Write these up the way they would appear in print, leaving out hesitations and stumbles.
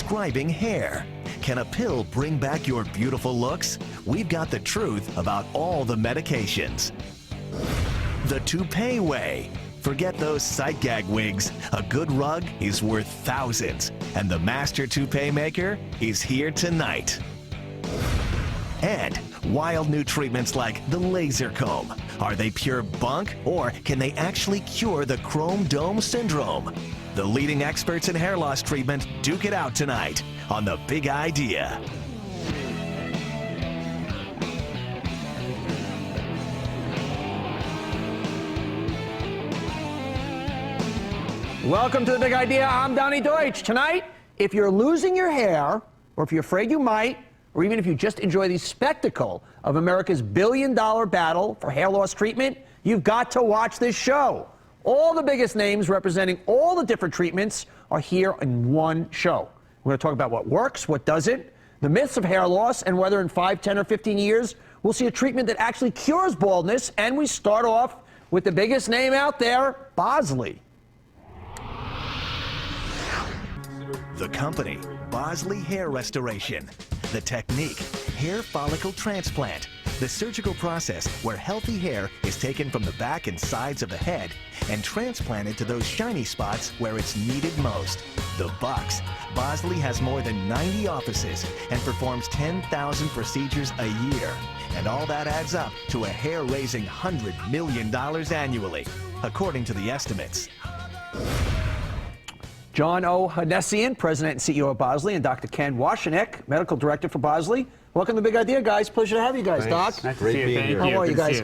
describing hair. Can a pill bring back your beautiful looks? We've got the truth about all the medications. The toupee way. Forget those sight gag wigs. A good rug is worth thousands, and the master toupee maker is here tonight. And wild new treatments like the laser comb. Are they pure bunk, or can they actually cure the chrome dome syndrome? The leading experts in hair loss treatment duke it out tonight on The Big Idea. Welcome to The Big Idea. I'm Donnie Deutsch. Tonight, if you're losing your hair, or if you're afraid you might, or even if you just enjoy the spectacle of America's billion-dollar battle for hair loss treatment, you've got to watch this show. All the biggest names representing all the different treatments are here in one show. We're going to talk about what works, what doesn't, the myths of hair loss, and whether in 5, 10, or 15 years we'll see a treatment that actually cures baldness. And we start off with the biggest name out there, Bosley. The company, Bosley Hair Restoration. The technique, hair follicle transplant. The surgical process where healthy hair is taken from the back and sides of the head and transplanted to those shiny spots where it's needed most. The bucks. Bosley has more than 90 offices and performs 10,000 procedures a year. And all that adds up to a hair-raising $100 million annually, according to the estimates. John O. Hanessian, President and CEO of Bosley, and Dr. Ken Washenek, Medical Director for Bosley. Welcome to Big Idea, guys. Pleasure to have you guys, Thanks. Doc. Nice to see you. Thank you. How are you guys?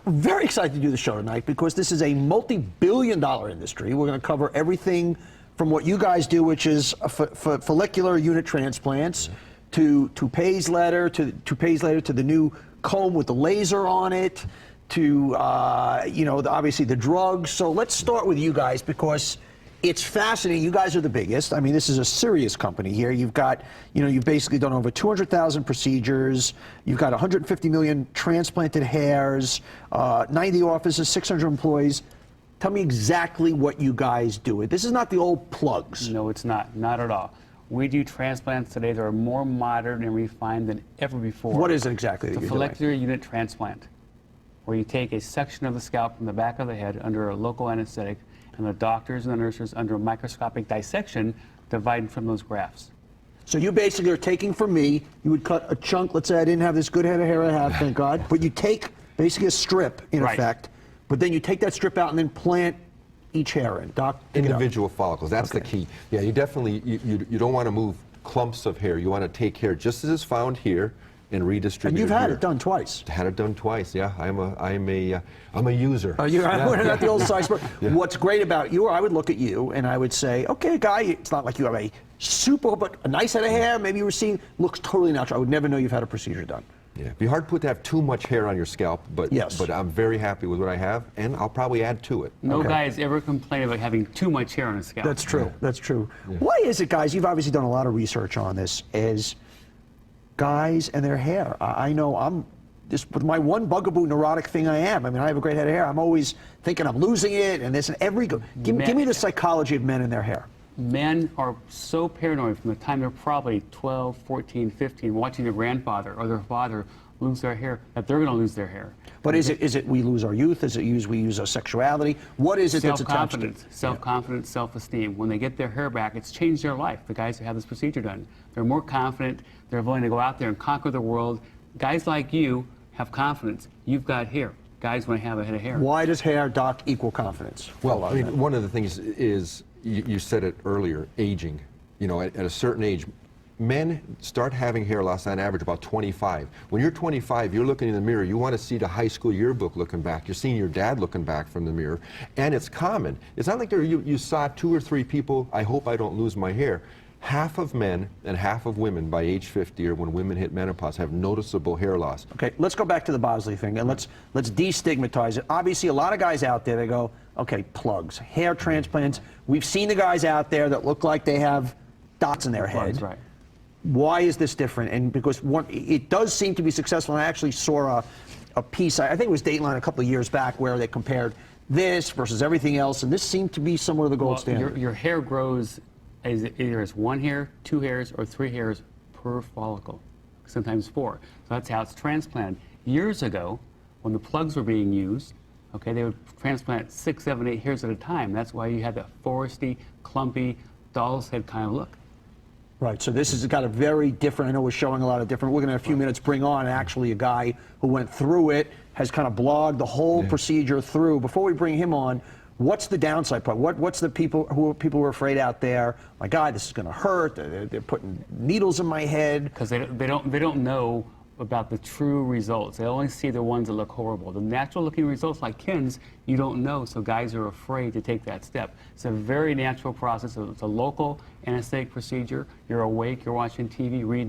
Very excited to do the show tonight because this is a multi-billion-dollar industry. We're going to cover everything from what you guys do, which is follicular unit transplants, to toupees later, to the new comb with the laser on it, to obviously the drugs. So let's start with you guys because it's fascinating. You guys are the biggest. I mean, this is a serious company here. You've got, you've basically done over 200,000 procedures. You've got 150 million transplanted hairs, 90 offices, 600 employees. Tell me exactly what you guys do. This is not the old plugs. No, it's not. Not at all. We do transplants today that are more modern and refined than ever before. What is it exactly that you're doing? The follicular unit transplant, where you take a section of the scalp from the back of the head under a local anesthetic, and the doctors and the nurses under a microscopic dissection divide from those grafts. So you basically are taking from me, you would cut a chunk, let's say I didn't have this good head of hair I have, thank God, but you take basically a strip, in effect, but then you take that strip out and then plant each hair in. Doc, individual follicles, that's the key. Yeah, you definitely, you don't want to move clumps of hair. You want to take hair just as is found here and redistribute. And you've had it done twice. Had it done twice, yeah. I'm a user. Are you? Yeah. Not the old size. Yeah. What's great about you, I would look at you and I would say, okay, guy, it's not like you have a super, but a nice head of hair. Maybe you were seeing, looks totally natural. I would never know you've had a procedure done. Yeah, it'd be hard to have too much hair on your scalp, but yes. But I'm very happy with what I have, and I'll probably add to it. No guy has ever complained about having too much hair on his scalp. That's true. Yeah. That's true. Yeah. Why is it, guys? You've obviously done a lot of research on this. As guys and their hair. I know I'm just with my one bugaboo neurotic thing I am. I mean, I have a great head of hair. I'm always thinking I'm losing it and this and every. Give me the psychology of men and their hair. Men are so paranoid from the time they're probably 12, 14, 15, watching their grandfather or their father lose their hair, that they're going to lose their hair. But is it we lose our youth? Is it we use our sexuality? What is it that's attached to it? Self-confidence, self-esteem. When they get their hair back, it's changed their life. The guys who have this procedure done, they're more confident. They're willing to go out there and conquer the world. Guys like you have confidence. You've got hair. Guys want to have a head of hair. Why does hair, Doc, equal confidence? Well, I mean, one of the things is, you said it earlier, aging. At a certain age, men start having hair loss on average about 25. When you're 25, you're looking in the mirror, you want to see the high school yearbook looking back. You're seeing your dad looking back from the mirror, and it's common. It's not like you saw 2 or 3 people, I hope I don't lose my hair. Half of men and half of women by age 50, or when women hit menopause, have noticeable hair loss. Okay, let's go back to the Bosley thing, and let's destigmatize it. Obviously, a lot of guys out there, they go, okay, plugs, hair transplants. We've seen the guys out there that look like they have dots in their head. Right. Why is this different? And because it does seem to be successful. And I actually saw a piece, I think it was Dateline a couple of years back, where they compared this versus everything else, and this seemed to be somewhat of the gold standard. Your hair grows is either it's 1 hair, 2 hairs, or 3 hairs per follicle, sometimes 4. So that's how it's transplanted. Years ago, when the plugs were being used, okay, they would transplant 6, 7, 8 hairs at a time. That's why you had the foresty, clumpy, doll's head kind of look. Right, so this has got a very different, I know we're showing a lot of different, we're going to in a few minutes bring on actually a guy who went through it, has kind of blogged the whole procedure through. Before we bring him on, what's the downside part? What's the people who are afraid out there? My God, this is going to hurt. They're putting needles in my head. Because they don't know about the true results. They only see the ones that look horrible. The natural looking results like Ken's, you don't know, so guys are afraid to take that step. It's a very natural process. It's a local anesthetic procedure. You're awake, you're watching TV, reading the